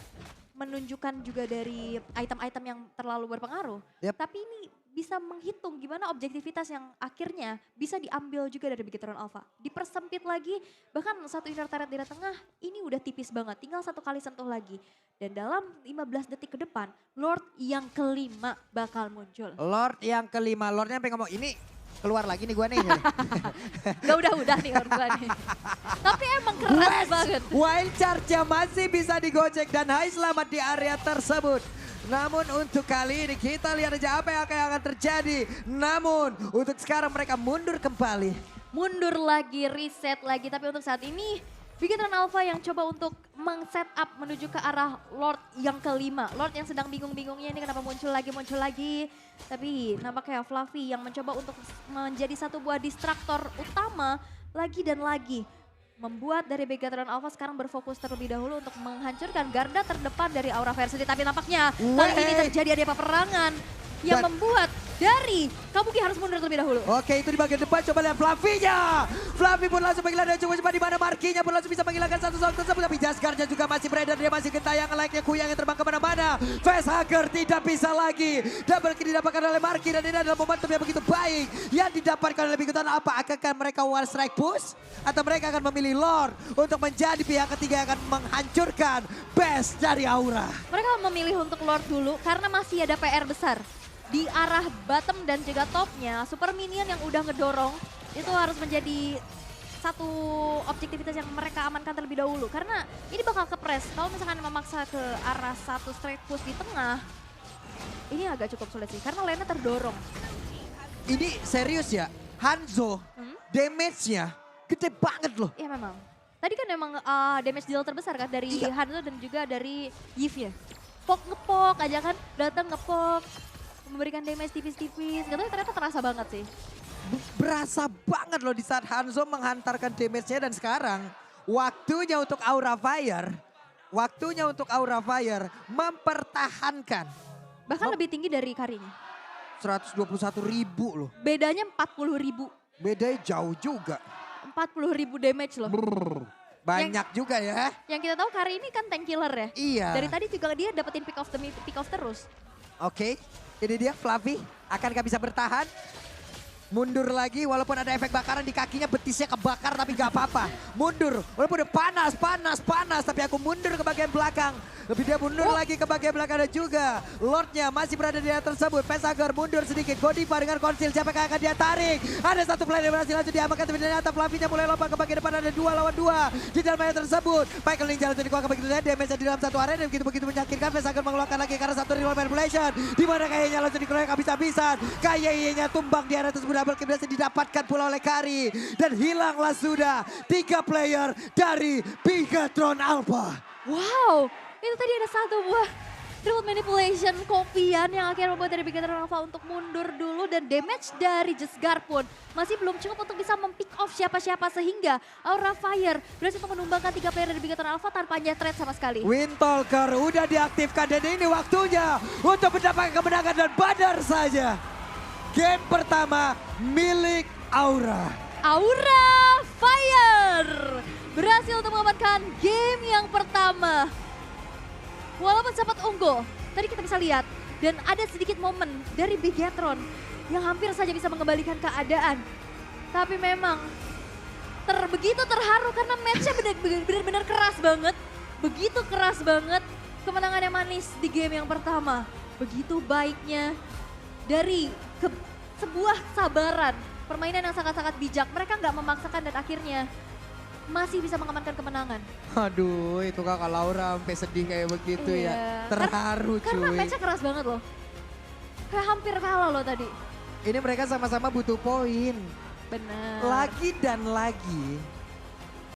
[SPEAKER 1] menunjukkan juga dari item-item yang terlalu berpengaruh, tapi ini bisa menghitung gimana objektivitas yang akhirnya bisa diambil juga dari Bigetron Alpha. Dipersempit lagi, bahkan satu inner turret di tengah ini udah tipis banget, tinggal 1 kali sentuh lagi. Dan dalam 15 detik ke depan, Lord yang kelima bakal muncul.
[SPEAKER 3] Lord yang kelima, Lordnya sampai ngomong ini keluar lagi nih gue nih.
[SPEAKER 1] Gak udah nih Lord gue nih. Tapi emang keras banget.
[SPEAKER 3] Wild Charge-nya masih bisa digocek dan Hai selamat di area tersebut. Namun untuk kali ini kita lihat aja apa yang akan terjadi. Namun untuk sekarang mereka mundur kembali.
[SPEAKER 1] Mundur lagi, reset lagi. Tapi untuk saat ini Bigetron Alpha yang coba untuk meng-setup menuju ke arah Lord yang kelima. Lord yang sedang bingung-bingungnya ini kenapa muncul lagi. Tapi nampaknya Fluffy yang mencoba untuk menjadi satu buah distraktor utama lagi dan lagi. Membuat dari Bigetron Alpha sekarang berfokus terlebih dahulu untuk menghancurkan garda terdepan dari Aura Fire sendiri. Tapi nampaknya kali ini terjadi ada peperangan yang membuat dari Kabuki harus mundur terlebih dahulu.
[SPEAKER 3] Oke, itu di bagian depan. Coba lihat Flavinya. Flavi pun langsung menghilangkan dan cukup cepat di mana Markinya pun langsung bisa menghilangkan satu sosok tersebut. Tapi Jasgarnya juga masih beredar. Dia masih gentayangan layaknya kuyang yang terbang kemana-mana. Facehugger tidak bisa lagi. Double kill didapatkan oleh Marki dan ini adalah momentum yang begitu baik. Yang didapatkan oleh Big Bang apa? Akankah mereka one strike push? Atau mereka akan memilih Lord untuk menjadi pihak ketiga yang akan menghancurkan base dari Aura?
[SPEAKER 1] Mereka memilih untuk Lord dulu karena masih ada PR besar. Di arah bottom dan juga topnya, super minion yang udah ngedorong itu harus menjadi satu objektivitas yang mereka amankan terlebih dahulu. Karena ini bakal kepres, kalau misalkan memaksa ke arah satu straight push di tengah, ini agak cukup sulit sih, karena lainnya terdorong.
[SPEAKER 3] Ini serius ya, Hanzo damage-nya gede banget loh.
[SPEAKER 1] Iya memang. Tadi kan memang damage deal terbesar kan dari Hanzo dan juga dari Yves ya. Ngepok aja kan, datang ngepok. Memberikan damage tipis-tipis, katanya ternyata terasa banget sih.
[SPEAKER 3] Berasa banget loh di saat Hanzo menghantarkan damage-nya dan sekarang waktunya untuk Aura Fire. Waktunya untuk Aura Fire mempertahankan.
[SPEAKER 1] Bahkan lebih tinggi dari Karinya.
[SPEAKER 3] 121.000 loh.
[SPEAKER 1] Bedanya 40.000.
[SPEAKER 3] Bedanya jauh juga.
[SPEAKER 1] 40.000 damage loh.
[SPEAKER 3] Banyak juga ya.
[SPEAKER 1] Yang kita tahu Kari ini kan tank killer ya.
[SPEAKER 3] Iya.
[SPEAKER 1] Dari tadi juga dia dapetin pick off terus.
[SPEAKER 3] Oke, ini dia Flavi. Akankah bisa bertahan? Mundur lagi walaupun ada efek bakaran di kakinya, betisnya kebakar tapi gak apa-apa. Mundur walaupun udah panas tapi aku mundur ke bagian belakang. Lebih dia mundur lagi ke bagian belakang dan juga Lordnya masih berada di area tersebut. Facehugger mundur sedikit. Godiva dengan konsil, siapa yang akan dia tarik? Ada satu player yang berhasil langsung diamankan tapi ternyata Flavinya mulai lompat ke bagian depan, ada 2 lawan 2 di dalam area tersebut. Michael Ninja langsung dikeluarkan begitu saja, damage di dalam satu area dan begitu menyakitkan. Facehugger mengeluarkan lagi karena satu reroll manipulation. Di mana kayaknya langsung dikeluarkan habis-habisan. Kayaknya tumbang di area tersebut, double kill berhasil didapatkan pula oleh Kari. Dan hilanglah sudah 3 player dari Bigatron Alpha.
[SPEAKER 1] Wow, itu tadi ada satu buah remote manipulation Kopian yang akhirnya membuat dari Bigatron Alpha untuk mundur dulu. Dan damage dari Jesgar pun masih belum cukup untuk bisa mempick off siapa-siapa. Sehingga Aura Fire berhasil untuk menumbangkan 3 player dari Bigatron Alpha tanpa nyetret sama sekali.
[SPEAKER 3] Windtalker udah diaktifkan dan ini waktunya untuk mendapatkan kemenangan dan badar saja. Game pertama milik Aura.
[SPEAKER 1] Aura Fire berhasil untuk mengamankan game yang pertama. Walaupun sempat unggul, tadi kita bisa lihat. Dan ada sedikit momen dari Bigatron yang hampir saja bisa mengembalikan keadaan. Tapi memang begitu terharu karena matchnya benar-benar keras banget. Begitu keras banget, kemenangan yang manis di game yang pertama. Begitu baiknya dari sebuah kesabaran, permainan yang sangat-sangat bijak. Mereka nggak memaksakan dan akhirnya masih bisa mengamankan kemenangan.
[SPEAKER 3] Aduh, itu kakak Laura sampai sedih kayak begitu ya. Terharu
[SPEAKER 1] Karena
[SPEAKER 3] cuy.
[SPEAKER 1] matchnya keras banget loh. Kayak hampir kalah loh tadi.
[SPEAKER 3] Ini mereka sama-sama butuh poin.
[SPEAKER 1] Benar.
[SPEAKER 3] Lagi dan lagi